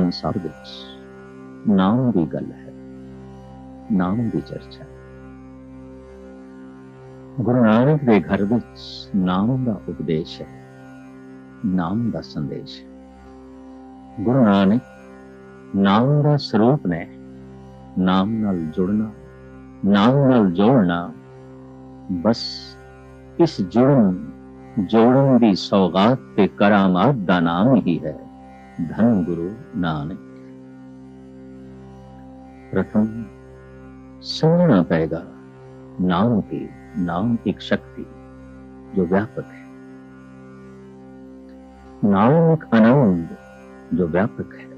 ਸੰਸਾਰ ਵਿੱਚ ਨਾਮ ਦੀ ਗੱਲ ਹੈ, ਨਾਮ ਦੀ ਚਰਚਾ। ਗੁਰੂ ਨਾਨਕ ਦੇ ਘਰ ਵਿੱਚ ਨਾਮ ਦਾ ਉਪਦੇਸ਼ ਹੈ, ਨਾਮ ਦਾ ਸੰਦੇਸ਼ ਹੈ। ਗੁਰੂ ਨਾਨਕ ਨਾਮ ਦਾ ਸਰੂਪ ਨੇ। ਨਾਮ ਨਾਲ ਜੁੜਨਾ, ਨਾਮ ਨਾਲ ਜੋੜਨਾ, ਬਸ ਇਸ ਜੋੜਨ ਦੀ ਸੌਗਾਤ ਤੇ ਕਰਾਮਾਤ ਦਾ ਨਾਮ ਹੀ ਹੈ ਧੰਨ ਗੁਰੂ ਨਾਨਕ। प्रथम समझना पड़ेगा नाम की, नाम एक शक्ति जो व्यापक है, नाम एक आनंद जो व्यापक है,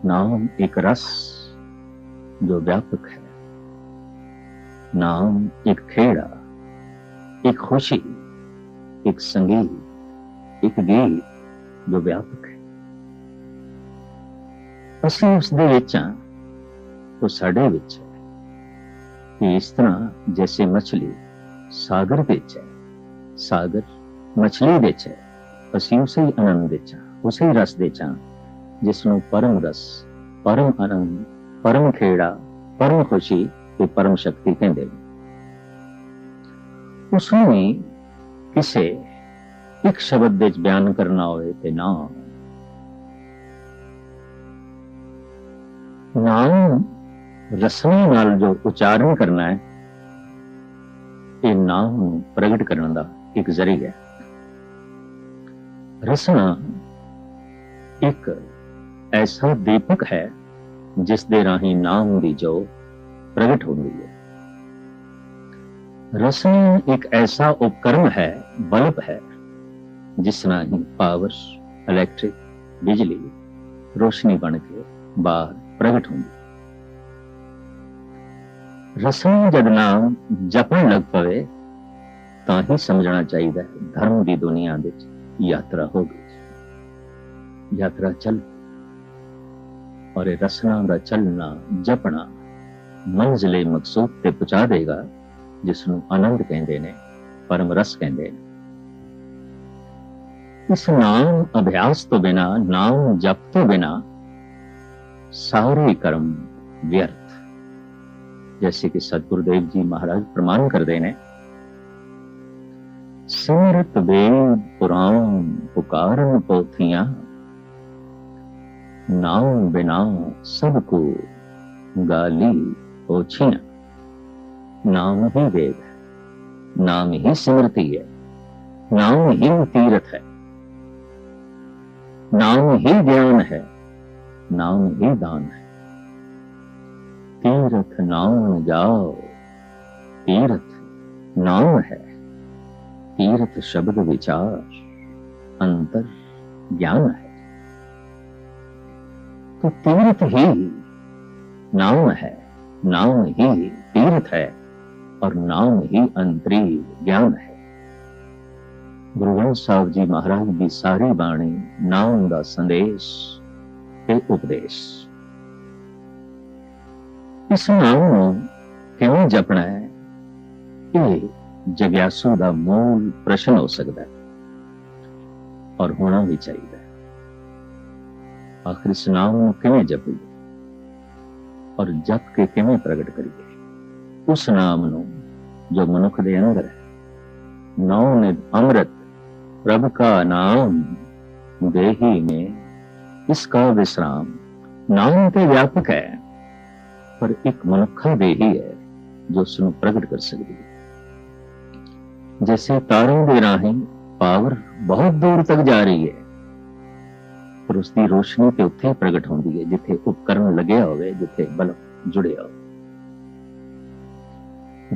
नाम एक रस जो व्यापक है, नाम एक खेड़ा, एक खुशी, एक संगीत, एक गीत जो व्यापक है। ਅਸੀਂ ਉਸ ਦੇ ਵਿੱਚ ਹਾਂ, ਉਹ ਸਾਡੇ ਵਿੱਚ ਹੈ। ਕਿ ਇਸ ਤਰ੍ਹਾਂ ਜੈਸੇ ਮਛਲੀ ਸਾਗਰ ਵਿੱਚ ਹੈ, ਸਾਗਰ ਮਛਲੀ ਵਿੱਚ ਹੈ, ਅਸੀਂ ਉਸੇ ਹੀ ਆਨੰਦ ਵਿੱਚ ਹਾਂ, ਉਸੇ ਹੀ ਰਸ ਵਿੱਚ ਹਾਂ ਜਿਸ ਨੂੰ ਪਰਮ ਰਸ, ਪਰਮ ਆਨੰਦ, ਪਰਮ ਖੇੜਾ, ਪਰਮ ਖੁਸ਼ੀ ਤੇ ਪਰਮ ਸ਼ਕਤੀ ਕਹਿੰਦੇ ਨੇ। ਉਸ ਨੂੰ ਵੀ ਕਿਸੇ ਇੱਕ ਸ਼ਬਦ ਵਿੱਚ ਬਿਆਨ ਕਰਨਾ ਹੋਵੇ ਤੇ ਨਾਮ ਰਸਨਾ ਨਾਲ ਜੋ ਉਚਾਰਨ ਕਰਨਾ ਹੈ, ਇਹ ਨਾਮ ਨੂੰ ਪ੍ਰਗਟ ਕਰਨ ਦਾ ਇੱਕ ਜ਼ਰੀਆ ਹੈ। ਰਸਨਾ ਇੱਕ ਐਸਾ ਦੀਪਕ ਹੈ ਜਿਸ ਦੇ ਰਾਹੀਂ ਨਾਮ ਦੀ ਜੋ ਪ੍ਰਗਟ ਹੁੰਦੀ ਹੈ। ਰਸਨਾ ਇੱਕ ਐਸਾ ਉਪਕਰਨ ਹੈ, ਬਲਬ ਹੈ, ਜਿਸ ਰਾਹੀਂ ਪਾਵਰ, ਇਲੈਕਟ੍ਰਿਕ, ਬਿਜਲੀ, ਰੋਸ਼ਨੀ ਬਣ ਕੇ ਬਾਹਰ ਪ੍ਰਗਟ ਹੁੰਦੀ। ਰਸਨਾ ਜਦ ਨਾਮ ਜਪਣ ਲੱਗ ਪਵੇ ਤਾਂ ਹੀ ਸਮਝਣਾ ਚਾਹੀਦਾ ਹੈ ਧਰਮ ਦੀ ਦੁਨੀਆ ਵਿੱਚ ਯਾਤਰਾ ਹੋ ਗਈ, ਯਾਤਰਾ ਚੱਲ। ਔਰ ਇਹ ਰਸਨਾ ਦਾ ਚੱਲਣਾ, ਜਪਣਾ ਮੰਜ਼ਿਲੇ ਮਕਸੂਦ ਤੇ ਪਹੁੰਚਾ ਦੇਗਾ, ਜਿਸ ਨੂੰ ਆਨੰਦ ਕਹਿੰਦੇ ਨੇ, ਪਰਮ ਰਸ ਕਹਿੰਦੇ ਨੇ। ਇਸ ਨਾਮ ਅਭਿਆਸ ਤੋਂ ਬਿਨਾ, ਨਾਮ ਜਪ ਤੋਂ ਬਿਨਾ सारे कर्म व्यर्थ। जैसे कि सतगुरुदेव जी महाराज प्रमाण करते हैं, सिमरत वेद पुराण पुकारन पोथियां, नाम बिना सबको गाली ओछियां। नाम ही वेद है, नाम ही सिमरती है, नाम ही तीर्थ है, नाम ही ज्ञान है, नाम ही दान है। तीर्थ नाम जाओ, तीर्थ नाम है, तीर्थ शब्द विचार, अंतर ज्ञान है। तो तीर्थ ही नाम है, नाम ही तीर्थ है, और नाम ही अंतरी ज्ञान है। गुरु ग्रंथ साहिब जी महाराज की सारी बाणी नाम का संदेश, उपदेश। इस नाम को किवें जपना है, ये जग्यासु का मूल प्रश्न हो सकता है और होना भी चाहिए। आखिर इस नाम को किवें जपीए और जप के किवें प्रगट करिए? उस नाम को जो मनुख दे अंदर है। नौ ने अमृत प्रभु का नाम देही में, इसका विश्राम। नाम ते व्यापक है, पर एक मनुखा दे ही है जो उसनू प्रगट कर सकती है। जैसे तारों के राही पावर बहुत दूर तक जा रही है, पर उसकी रोशनी ते उत्थे प्रगट होती है जिथे उपकरण लगे होवे, जिथे बल्ब जुड़े हो।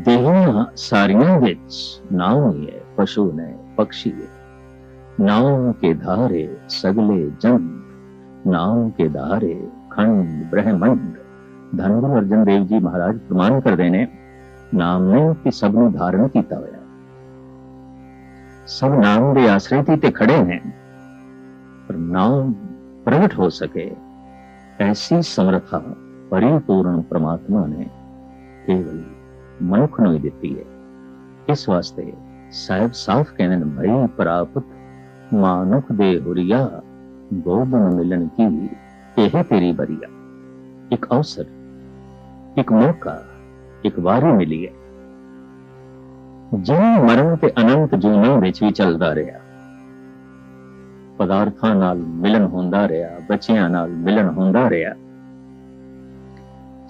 देहियां सारियां विच नाम ही है, पशु ने, पक्षी है। नाम के धारे सगले जन, नाम के धारे खंड ब्रह्मंड। धन गुरु अर्जन देव जी महाराज प्रमाण करते हैं, नाम ने कि सब ने धारण किया हुआ, सब नाम के आश्रय ते खड़े हैं, पर नाम प्रगट हो सके ऐसी समर्था परिपूर्ण परमात्मा ने केवल मनुख को ही दी है। इस वास्ते साहिब साफ कहते हैं, भई प्राप्त मानुख दे हुरिया गोबन मिलन की यह तेरी बरिया। एक अवसर, एक मौका, एक वारी मिली है। जन्म मरण ते अनंत जूनां विच भी चलदा रहा, पदार्थां नाल मिलन होंदा रहा, बच्चियां नाल मिलन होंदा रहा,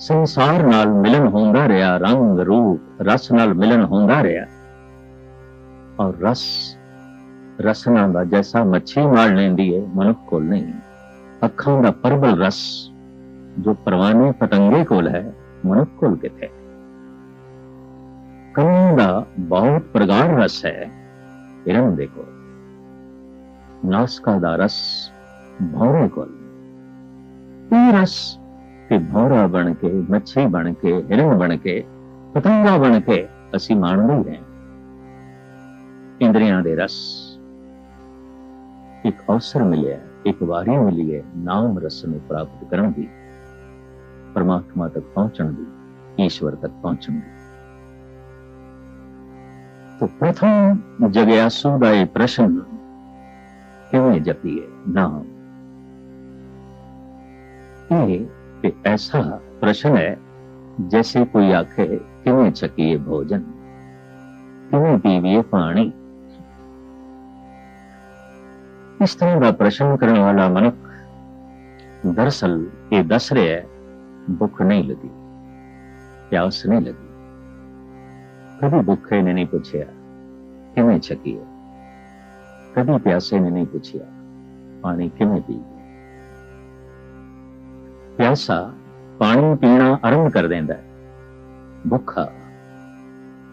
संसार नाल मिलन होंदा रहा, रंग रूप रस नाल मिलन होंदा रहा। और रस रसना दा जैसा मच्छी मार लेंदी है, मनुख कोल नहीं। अखां दा परबल रस जो परवाने पतंगे कोल है, मनुख कोल किथे। कन्नां दा बहुत प्रगाढ़ रस है, हिरन दे कोल। नासका दा रस भौरे कोल। ये रस कि भौरा बन के, मच्छी बन के, हिरन बन के, पतंगा बन के असी माणदे ही रहे। इंद्रियां दे रस। एक अवसर मिले, एक वारी मिली है नाम रस नूं प्राप्त करन दी, परमात्मा तक पहुंचण दी, ईश्वर तक पहुंचण दी। तो प्रथम जगयासु दा ये प्रश्न किवें जपीए नाम, ये ऐसा प्रश्न है जैसे कोई आखे किवें छकीए भोजन, किवें पीवीए पानी। इस तरह का प्रश्न करने वाला मनुख दरअसल ये दस रहा है, भुख नहीं लगी, प्यास नहीं लगी। कभी भुखे ने नहीं पूछया किवें छकीए, कभी प्यासे ने नहीं पूछया पानी किवें पीए। प्यासा पानी पीना आरंभ कर देंदा है, भुखा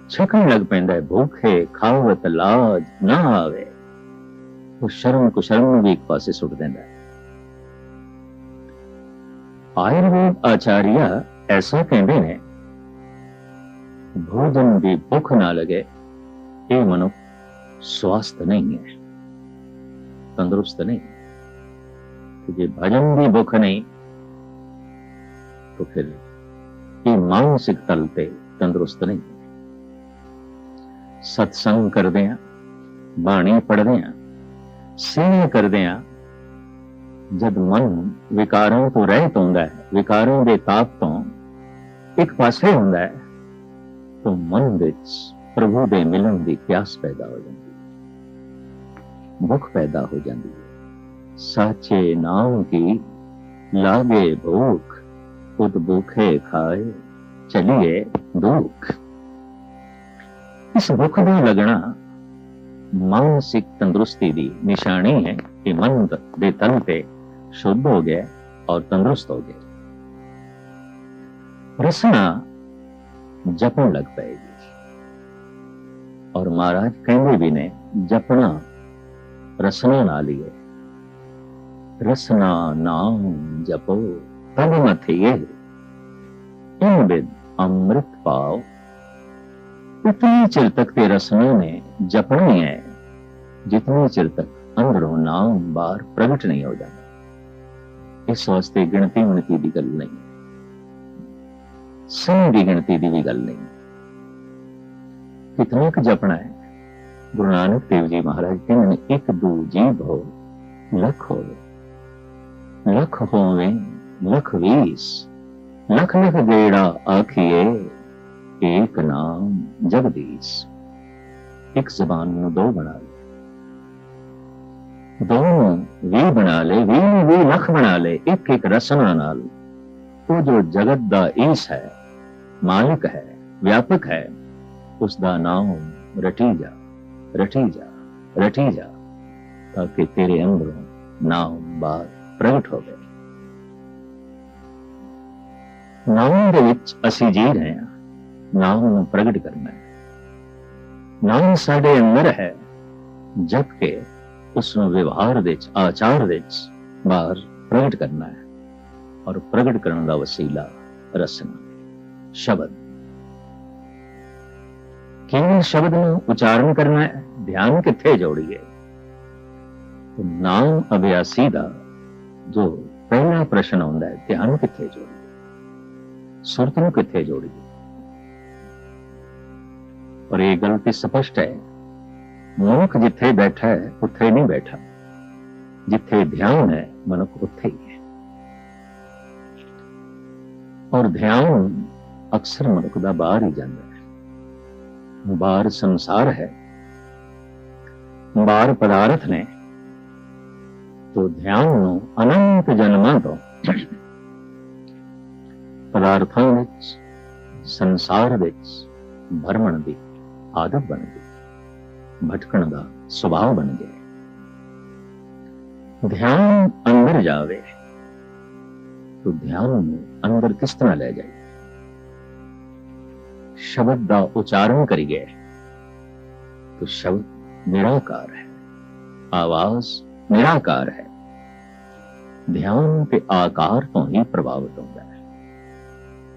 छकन लग पैंदा है। भूखे खावत लाज ना आवे, वो शर्म कुशर्म भी एक पासे सुट देंदा है। आयुर्वेद आचार्य ऐसा कहते हैं, भोजन की भुख ना लगे ये मनुष्य स्वस्थ नहीं है, तंदुरुस्त नहीं। कि भजन की भुख नहीं तो फिर ये मानसिक तल पे तंदुरुस्त नहीं। सत्संग करदे हैं, बाणी पढ़दे हैं, सेवा करदे हैं, जब मन विकारों तो रहत होंदा है, विकारों के ताप तो एक पासे होंदा है, तो मन विच प्रभु दे मिलन की प्यास पैदा हो जाती है, भुख पैदा हो जाती है। साचे नाम की लागे भूख, खुद भूखे खाए चलिए दुख। इस भुख का लगना मानसिक तंदुरुस्ती की निशानी है कि मन दे तल पे शुद्ध हो गया और तंदुरुस्त हो गया। रसना जपन लग पाएगी। और महाराज कहते भी ने जपना रसना ना लिए, रसना नाम जपो तब मथिए, इन बिद अमृत पाओ। उतनी चिर तक ते रसना ने जपनी है जितनी चिर तक अंदरों नाम बाहर प्रगट नहीं हो जाता। इस वास्ते गिनती उनती की गल नहीं, समय की गिनती की भी गल नहीं। कितना क जपना है। गुरु नानक देव जी महाराज कहते एक दू जीव हो लख हो, लख होवे लख वीस, लख लख गेड़ा आखिए एक नाम जगदीश। एक जबान में दो बना ले, दो वी बना ले, वी लख बना ले, एक एक रसना नाल। वो जो जगत दा ईस है, मालिक है, व्यापक है, उसका नाम रटी जा, रटी जा, रटी जा, ताकि तेरे अंदरों नाम बाहर प्रगट हो गए। नाम दे विच असी जी रहे हैं, नाम ਨੂੰ प्रगट करना है। नाम साडे अंदर है, जबकि उसਨੂੰ व्यवहार ਦੇ आचार ਦੇ बाहर प्रगट करना है। और प्रगट करने का वसीला रसना शब्द। केवल शब्द ਨੂੰ उच्चारण करना है, ध्यान किथे जोड़िए। तो नाम अभ्यासी का जो पहला प्रश्न आता है, ध्यान किथे जोड़िए, सुरत ਨੂੰ किथे जोड़िए। और ये गलती स्पष्ट है, मनुख जिथे बैठा है उथे नहीं बैठा, जिथे ध्यान है मनुख उत्थे ही है। और ध्यान अक्सर मनुख दा बाहर ही जाता है। बाहर संसार है, बाहर पदार्थ ने, तो ध्यान नूं अनंत जन्मां तो पदार्थां विच संसार विच भरमण दी आदत बन गई, भटकण दा सुभाव बन गया। ध्यान अंदर जावे तो ध्यान नूं अंदर किस तरह ले जाए? शब्द दा उच्चारण करिए तो शब्द निराकार है, आवाज निराकार है। ध्यान के आकार तो ही प्रभावित होता है,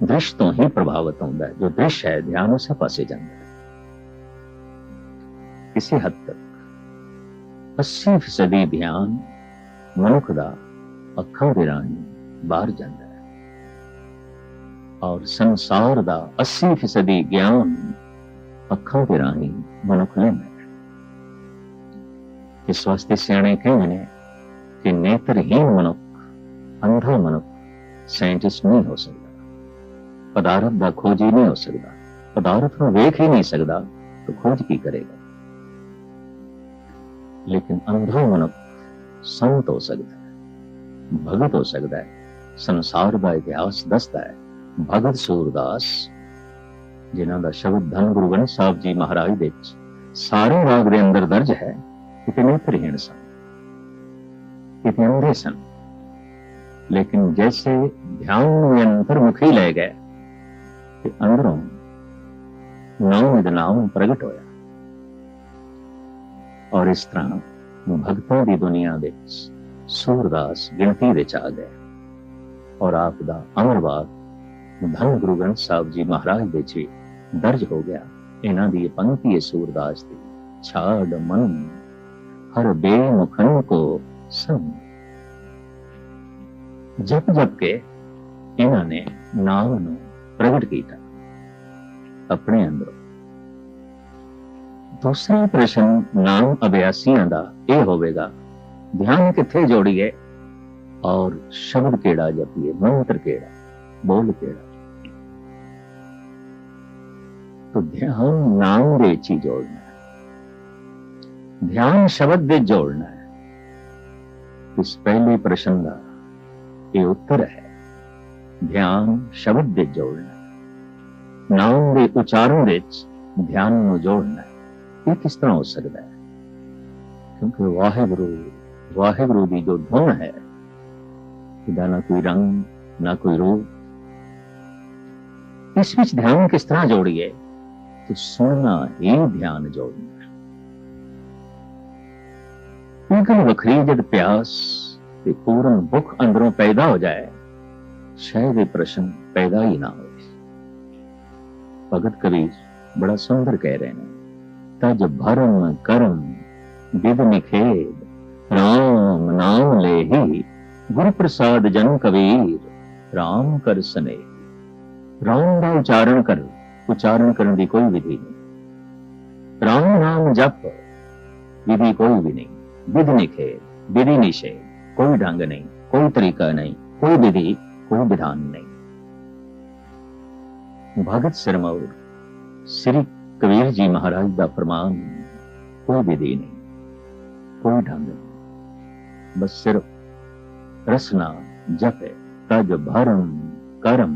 दृश्य तो ही प्रभावित होता है। जो दृश्य है ध्यान उस पासे जाता है। किसी हद तक 80% ध्यान मनुख दा अखां दे राही बाहर जाता है, और संसार दा 80% ज्ञान अखां दे राही मनुख लैंदा है। इस वास्ते सियाणे कहंदे ने कि नेत्रहीन मनुख, अंधा मनुख साइंटिस्ट नहीं हो सकता, पदार्थ दा खोजी नहीं हो सकता। पदार्थ को वेख ही नहीं सकता तो खोज की करेगा। लेकिन अंधा मनुख संत हो सकता है, भगत हो सकता है। संसार का इतिहास दसदा है भगत सूरदास, जिन्हां दा शब्द धन गुरु ग्रंथ साहिब जी महाराज दे सारे राग दे अंदर दर्ज है। किते नेत्रहीन सन, किते अंधे सन, लेकिन जैसे ध्यान में अंतर्मुखी ले गए कि अंदरों नाम नाम प्रगट होया। और इस तरह भगतों की दुनिया दे सूरदास गिनती विच आ गए। और आप दा अमरवाद धन गुरु ग्रंथ साहिब जी महाराज दे च दर्ज हो गया। इन्हां दी पंक्ति है सूरदास दी, छाड़ मन हर बेमुखन को संग। जप जप के इन्हां ने नाम नूं प्रगट किया अपने अंदर। दूसरा प्रश्न नाम अभ्यासियों का यह होगा, ध्यान किथे जोड़िए और शब्द केड़ा जपिए, मंत्र केड़ा, बोल केड़ा? तो ध्यान नाम दे ची जोड़ना है, ध्यान शब्द दे जोड़ना है। इस पहले प्रश्न का ये उत्तर है, ध्यान शब्द दे जोड़ना है, नाम दे उच्चारण दे ध्यान नूं जोड़ना है। ये किस तरह हो सकता है? क्योंकि वाहिगुरु की जो धुन है, इहदा ना कोई रंग ना कोई रूप, इस विच ध्यान किस तरह जोड़िए? तो सुनना ही ध्यान जोड़ना है। बिल्कुल वखरी जब प्यास ते पूर्ण भुख अंदरों पैदा हो जाए, शायद ये प्रश्न पैदा ही ना हो। भगत कबीर बड़ा सुंदर कह रहे हैं, तज भरम करम विद निखेद, राम नाम ले ही गुरु प्रसाद जन कबीर, राम कर सने। राम का उच्चारण कर, उच्चारण करने की कोई विधि नहीं। राम नाम जप, विधि कोई भी नहीं। विध निखेद, विधि निषेध, कोई ढंग नहीं, कोई तरीका नहीं, कोई विधि, कोई विधान नहीं। भगत सिरमौर श्री कबीर जी महाराज का फरमान, कोई विधि नहीं, कोई ढंग नहीं, बस सिर्फ रसना जप है। तज भरम करम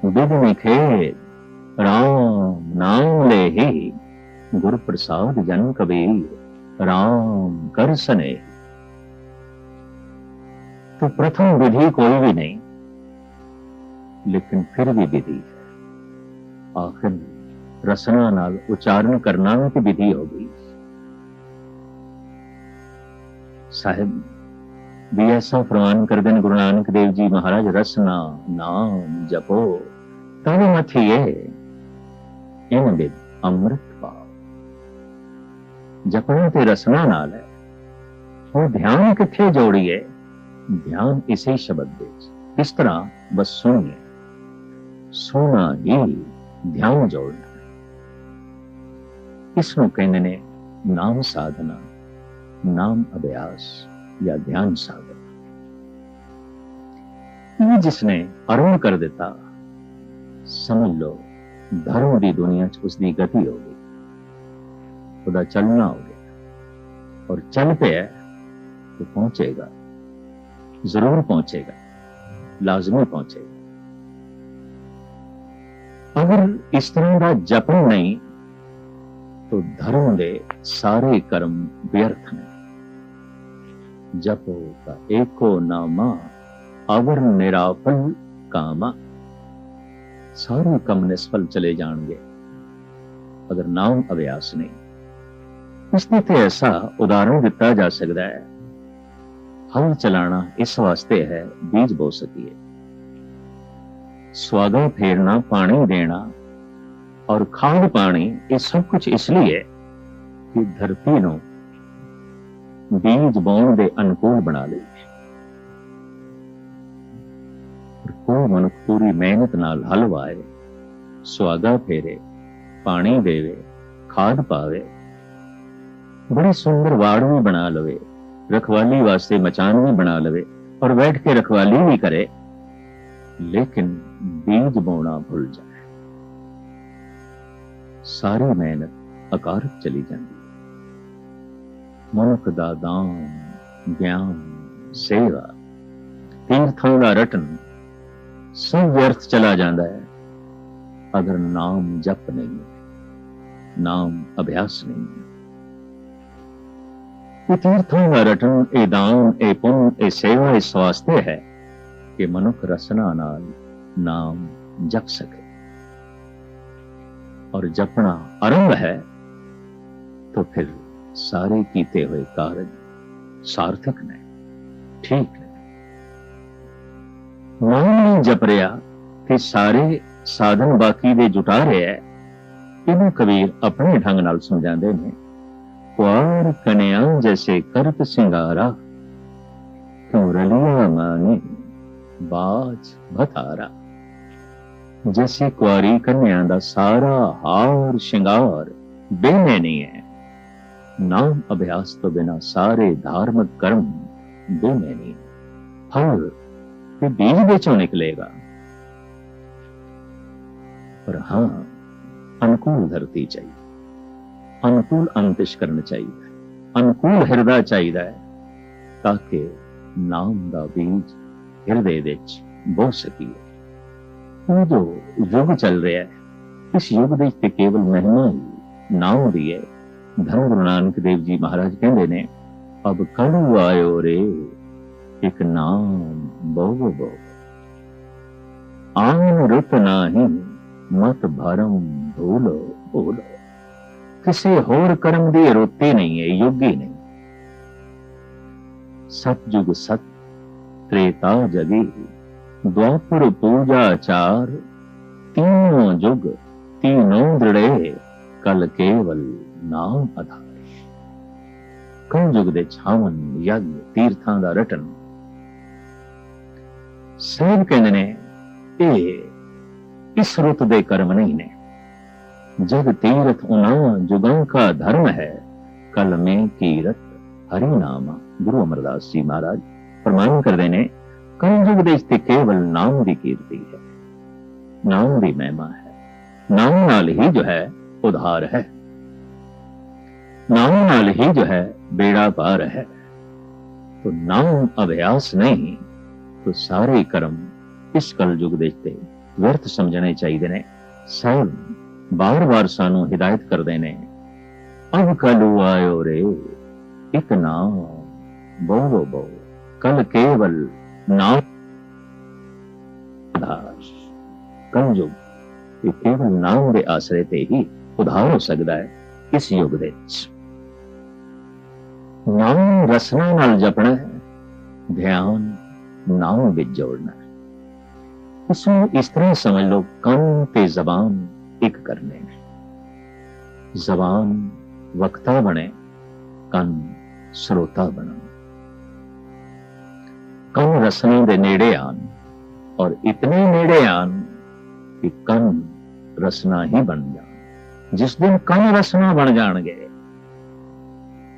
विद निखेद, राम नाम ले ही गुरु प्रसाद जन कबीर, राम कर सने। तो प्रथम विधि कोई भी नहीं, लेकिन फिर भी विधि है। आखिर रसना नाल उच्चारण करना भी विधि हो गई। साहिब भी ऐसा फरमान कर देन गुरु नानक देव जी महाराज, रसना नाम जपो तब मथिए इन विद अमृत पाओ। जपना ते रसना नाल है। और ध्यान किथे जोड़िए? ध्यान इसी शब्द दे। किस तरह? बस सुनिए, सुना ही ध्यान जोड़ना। इसनों कहने ने नाम साधना, नाम अभ्यास, या ध्यान साधन। ये जिसने आरंभ कर दिता, समझ लो धर्म की दुनिया च उसकी गति हो गई, उसका चलना हो गया। और चल पे तो पहुंचेगा, जरूर पहुंचेगा, लाजमी पहुंचेगा। अगर इस तरह का जपन नहीं तो धर्म के सारे कर्म व्यर्थ हैं। जपो का एको नामा अवर निराफल कामा, सारे कम निष्फल चले जाएंगे अगर नाम अभ्यास नहीं। इसने तो ऐसा उदाहरण दिता जा सकता है, हल चलाना इस वास्ते है बीज बो सकिए, स्वागा फेरना, पानी देना और खाद पानी, ये सब कुछ इसलिए कि धरती नूं बीज बोण दे अनुकूल बना ले। कोई मनुख पूरी मेहनत नाल हल वाए, सुहागा फेरे, पानी देवे, खाद पावे, बड़ी सुंदर वाड़ भी बना लवे, रखवाली वास्ते मचान भी बना लवे और बैठ के रखवाली भी करे, लेकिन बीज बोना भूल जाए, सारी मेहनत अकारक चली जाती। मनुख दा दान, ज्ञान, सेवा, तीर्थां दा रटन सब व्यर्थ चला जाता है अगर नाम जप नहीं है, नाम अभ्यास नहीं है। ये तीर्थों का रटन, ए दान, ए पुण्य, ए सेवा इस वास्ते है कि मनुख रसना नाल नाम जप सके। और जपना आरंभ है तो फिर सारे कीते हुए कार्य सार्थक ने, ठीक ने। नाम नहीं जप रहा कि सारे साधन बाकी दे जुटा रहे है, इन्हों कबीर अपने ढंग नाल समझाते हैं। क्वार कन्या जैसे करत सिंगारा, क्यों रलिया माने बाज भतारा। जैसे कुआरी कन्या दा सारा हार श्रृंगार बेमैनी है, नाम अभ्यास तो बिना सारे धार्मिक कर्म बेमैनी है। फल के बीज बेचों निकलेगा, पर हाँ अनुकूल धरती चाहिए, अनुकूल अंतस्करण चाहिए, अनुकूल हृदय चाहिए, ताकि नाम दा बीज हृदय विच बो सकीए। ये जो युग चल रहा है, इस युग दे ते केवल महिमा ही नाम दी है। धर्म गुरु नानक देव जी महाराज कहते ने, अब कड़ू आयो रे एक नाम बहु बहु, आन रुत नाही मत भरम भूलो भूलो। किसी होर कर्म दी रोती नहीं है, युग ही नहीं। सतयुग सत त्रेता जगी, द्वापर पूजा चार, तीनों युग तीनों दृढ़े, कल केवल नाम आधार। कल युग दे छावन यज्ञ तीर्थां दा रटन सब कहते ने इस रुत दे कर्म नहीं ने। जग तीर्थ उना जुगां का धर्म है, कल में कीरत हरि नामा। गुरु अमरदास जी महाराज प्रमाण कर देने, कल युग दे केवल नाम की कीर्ति है, नाम की महिमा है। नाम नाल ही जो है उद्धार है, नाम नाल ही जो है बेड़ा पार है। तो नाम अभ्यास नहीं तो सारे कर्म इस कल युग दे व्यर्थ समझने चाहिए ने। सब बार बार सानू हिदायत कर देने, अब कलू आयो रे एक नाम बहु बहु, कल केवल नाम आधार। कल युग ये केवल नाम के आश्रय ते ही उद्धार हो सकता है। इस युग दे नाम रसना नाल जपना है, ध्यान नाम विच जोड़ना है। इसमें इस तरह समझ लो, कान ते जबान एक करने में, जबान वक्ता बने, कान श्रोता बने। कान रसना दे नेड़े आन और इतने नेड़े आन कि कान रसना ही बन जान। जिस दिन कान रसना बन जाएंगे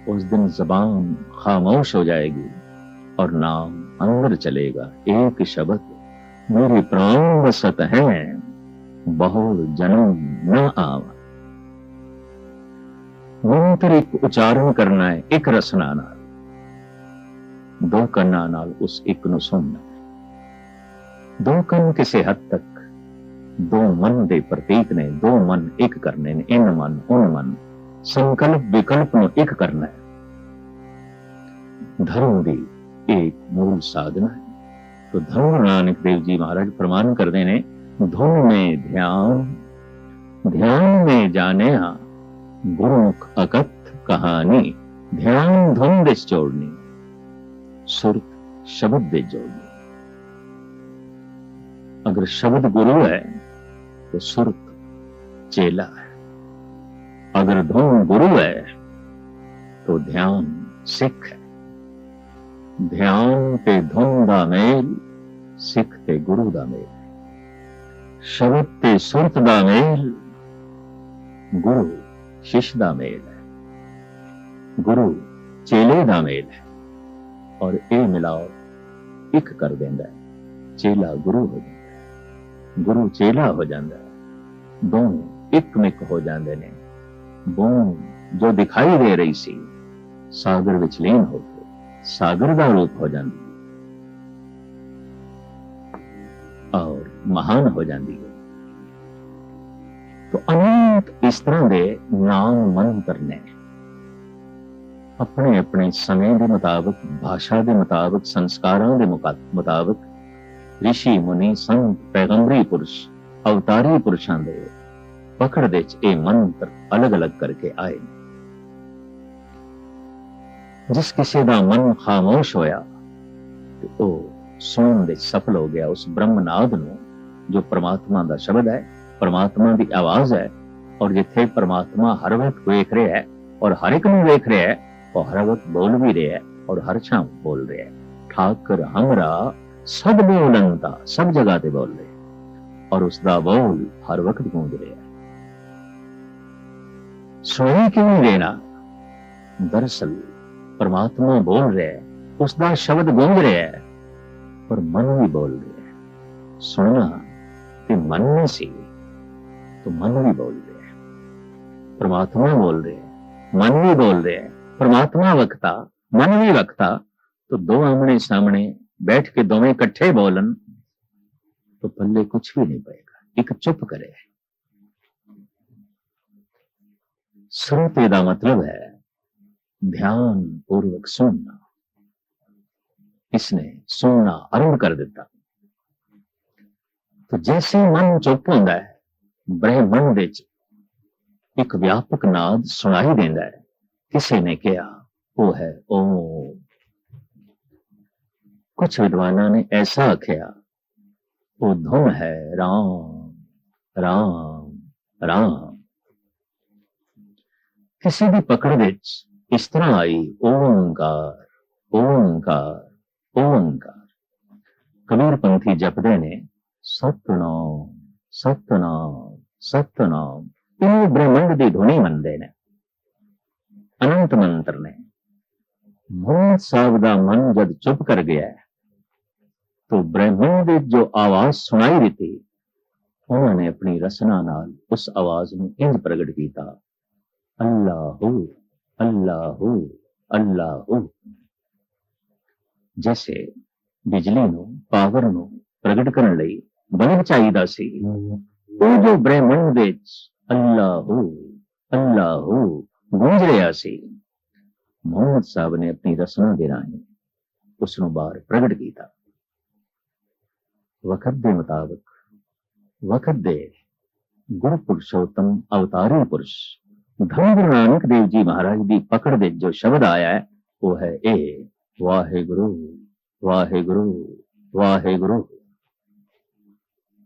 उस दिन जबान खामोश हो जाएगी, और नाम अंदर चलेगा। एक शब्द मेरे प्राण बसत है, बहुत जन्म न आवा। मंत्र एक उच्चारण करना है, एक रसना नाल, दो ਕੰਨਾਂ ਨਾਲ ਉਸ ਇੱਕ ਨੂੰ ਸੁਣਨਾ। ਦੋ ਕੰਨ ਕਿਸੇ ਹੱਦ ਤੱਕ ਦੋ ਮਨ ਦੇ ਪ੍ਰਤੀਕ ਨੇ, ਦੋ ਮਨ ਇੱਕ ਕਰਨੇ ਨੇ, ਇਨ ਮਨ ਉਨ ਮਨ, ਸੰਕਲਪ ਵਿਕਲਪ ਨੂੰ ਇੱਕ ਕਰਨਾ ਹੈ। धर्म भी एक मूल साधना है। तो धर्म नानक देव जी महाराज प्रमाण करते ने, धुन में ध्यान, ध्यान में जाने गुरुमुख अकथ कहानी, ध्यान धुन दिस जोड़नी, सुरत शब्द दे जोड़नी। अगर शब्द गुरु है तो सुरत चेला है, अगर धुन गुरु है तो ध्यान सिख है। ध्यान ते धुन दा मेल, सिख ते गुरु दा मेल, शब्द ते सुरत दा मेल, गुरु शिष्य दा मेल है, गुरु चेले दा मेल है। और ये मिलाओ एक कर देंदा है, चेला गुरु हो जाता है, गुरु चेला हो जाता है, दोनों एक मिक हो जाते ने। बूंद जो दिखाई दे रही सी सागर विच लीन हो गई, सागर का रूप हो जाती और महान हो जाती है। तो अनंत इस तरह के नाम मंत्र ने अपने अपने समय के मुताबिक, भाषा के मुताबिक, संस्कारों के मुताबिक ऋषि मुनि संत पैगंबरी पुरुष अवतारी पुरुषों के पकड़ दे ये मंत्र अलग अलग करके आए। जिस किसी का मन खामोश होया तो वह सुन दे सफल हो गया उस ब्रह्मनाद नूं, जो परमात्मा का शब्द है, परमात्मा की आवाज है। और जिथे परमात्मा हर वक्त वेख रहा है और हर एक नूं वेख रहा है, और हर वक्त बोल भी रहा है और हर छां बोल रहा है। ठाकर हमरा सब बोलनता, सब जगह ते बोल रहे और उसका बोल हर वक्त गूंज रहा है। सुनाई क्यों नहीं देना? दरअसल परमात्मा बोल रहा है, उसका शब्द गूंज रहा है, पर मन भी बोल रहा है। सुनना ते मन में सी तो मन भी बोल रहा है, परमात्मा बोल रहा है, मन भी बोल रहा है। परमात्मा वक्ता, मन भी वक्ता, तो दो आमने सामने बैठ के दोवें इकट्ठे बोलन तो पल्ले कुछ भी नहीं पाएगा। एक चुप करे। श्रोते का मतलब है ध्यान पूर्वक सुनना। इसने सुनना आरंभ कर दिता। तो जैसे मन चुप होता है, ब्रह्मांड विच एक व्यापक नाद सुनाई देता है। किसी ने कहा वो है ओम। कुछ विद्वानों ने ऐसा आख्या वो धुन है राम राम राम। किसी की पकड़ विच इस तरह आई ओंकार ओंकार ओंकार। कबीर पंथी जपदे ने सतनाम सतनाम सतनाम। इन्हें ब्रह्मांड की धुनी मनते ने। अनंत मंत्र ने मोहम्मद साहब का मन जब चुप कर गया तो ब्रह्मांड की जो आवाज सुनाई दी थी, उन्होंने अपनी रसना नाल उस आवाज में इंज प्रगट किया, अल्लाहू अल्लाहू अल्लाहू। जैसे बिजली नूं पावर नूं प्रगट करने लई बल्ब चाहिदा सी, वो जो ब्रह्मांड विच अल्लाहू अल्लाहू गूंज रहा सी, मोहम्मद साहब ने अपनी रसना दे राही उसनूं बाहर प्रगट किया। वक्त के मुताबिक, वक्त दे गुरु पुरुषोत्तम अवतारी पुरुष धन गुरु नानक देव जी महाराज की पकड़ दे जो शब्द आया है वो है ए वाहेगुरु वाहेगुरु वाहेगुरु।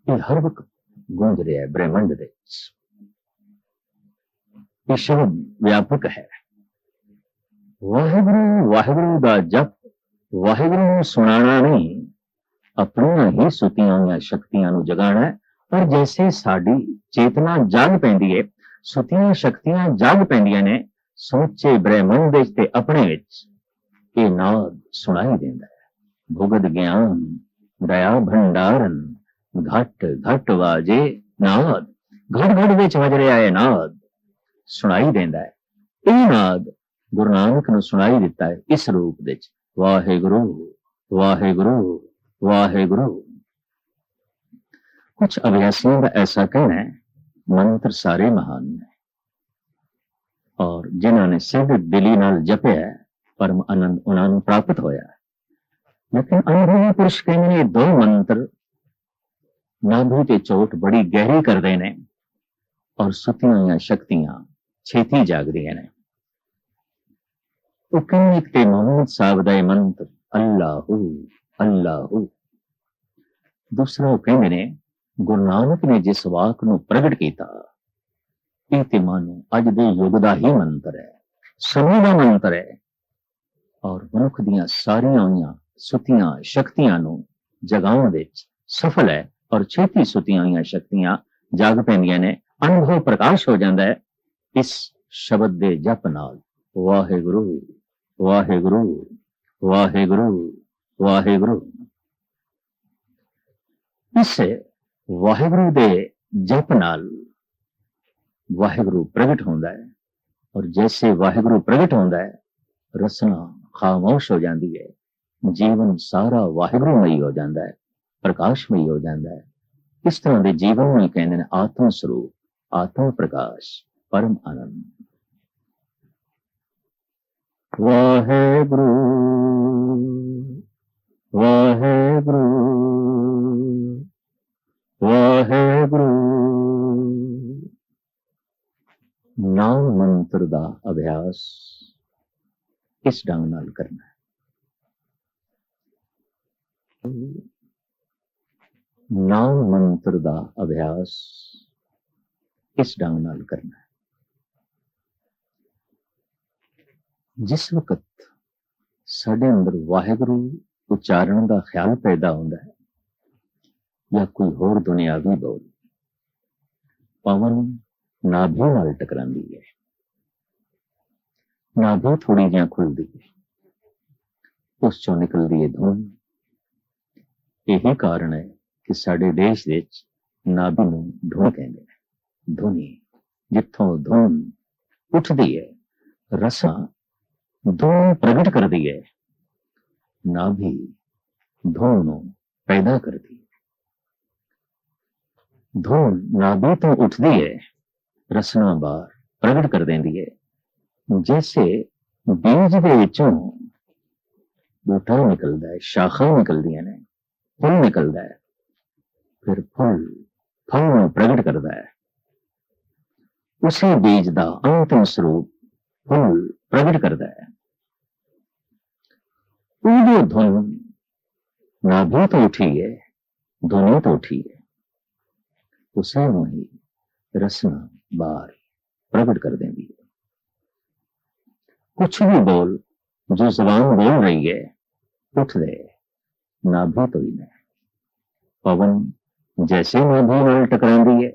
ये हर वक्त गूंज रहा है ब्रह्मांड दे। ये शब्द व्यापक है। वाहेगुरु वाहेगुरु का जप वाहेगुरु सुनाना नहीं, अपनियां ही सुतियां हुई शक्तियां नूं जगाना है। और जैसे साडी चेतना जाग पैंदी है, सुतियां शक्तियां जाग पैंदियां ने, सोचे ब्रह्मांड विच ते अपने विच ये नाद सुनाई देंदा है। भुगत ज्ञान दया भंडारन घट घट वाजे नाद घट घट विच वज रहा है नाद सुनाई देंदा है। ਇਹ ਨਾਦ ਗੁਰੂ ਨਾਨਕ ਨੂੰ ਸੁਣਾਈ ਦਿੱਤਾ ਹੈ ਇਸ ਰੂਪ ਵਿੱਚ ਵਾਹਿਗੁਰੂ ਵਾਹਿਗੁਰੂ ਵਾਹਿਗੁਰੂ। कुछ अभ्यासियों का ऐसा कहना है मंत्र सारे महान है और जिन्होंने सिद्ध दिली नाल जपया है परम आनंद उन्होंने प्राप्त होया है। लेकिन अनुभवी पुरुष कहते हैं दो मंत्र नाभि ते चोट बड़ी गहरी करते हैं और सुतियां या शक्तियां छेती जागदियां ने। वो कहने ते मोहम्मद साहब दा मंत्र अल्लाहू अल्लाहू। दूसरा वो कहते ने गुरु नानक ने जिस वाक नूं प्रगट किया ये ते मानो अज दे युग दा ही मंत्र है, समय दा मंत्र है और मनुख दियां सारियां होईयां सुतियां शक्तियां नूं जगाउण विच सफल है और छेती सुतियां होईयां शक्तियां जाग पैंदियां ने। अनुभव प्रकाश हो जाता है इस शब्द दे जप नाल वाहिगुरू वाहिगुरू वाहिगुरू वाहिगुरू। इस वाहिगुरू दे जप नाल वाहिगुरू प्रगट होंदा है और जैसे वाहिगुरू प्रगट होंदा है रसना खामोश हो जाती है, जीवन सारा वाहिगुरूमई हो जाता है, प्रकाशमई हो जाता है। इस तरह के जीवन में कहते हैं आत्म स्वरूप आत्म प्रकाश परम आनंद। वाहेगुरु वाहेगुरु वाहेगुरु। नाम मंत्र दा अभ्यास इस ढंग नाल करना है। नाम मंत्र दा अभ्यास इस ढंग नाल करना है। जिस वक्त साडे अंदर वाहिगुरू उच्चारण का ख्याल पैदा होता है या कोई होर दुनियावी बोल पवन नाभि नाल टकरांदी है, नाभि थोड़ी जिहा खुलदी है, उस चों निकलदी है धुन। यही कारण है कि साडे देश विच नाभि नूं धुन कहंदे ने। धुनी जिथों धुन उठदी है रसा धुन प्रगट करती है, नाभि धुन नूं पैदा करती है। धुन नाभि तो उठती है रसना बाहर प्रगट कर देती है। जैसे बीज दे विचों बूटा निकलता है, शाखा निकलदियां ने, फुल निकलता है, फिर फुल फल नूं प्रगट करता है। उसी बीज का अंतिम स्वरूप फुल प्रगट करता है। वो धुन नाभि तो उठी है, धुनी तो उठी है, उसे ही रसना बाहर प्रगट कर देंगी है। कुछ भी बोल जो जबान बोल रही है उठ दे नाभि तो ही नहीं। पवन जैसे नाभि नाल टकरांदी है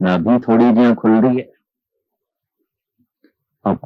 नाभि थोड़ी जिहा खुलदी है। अब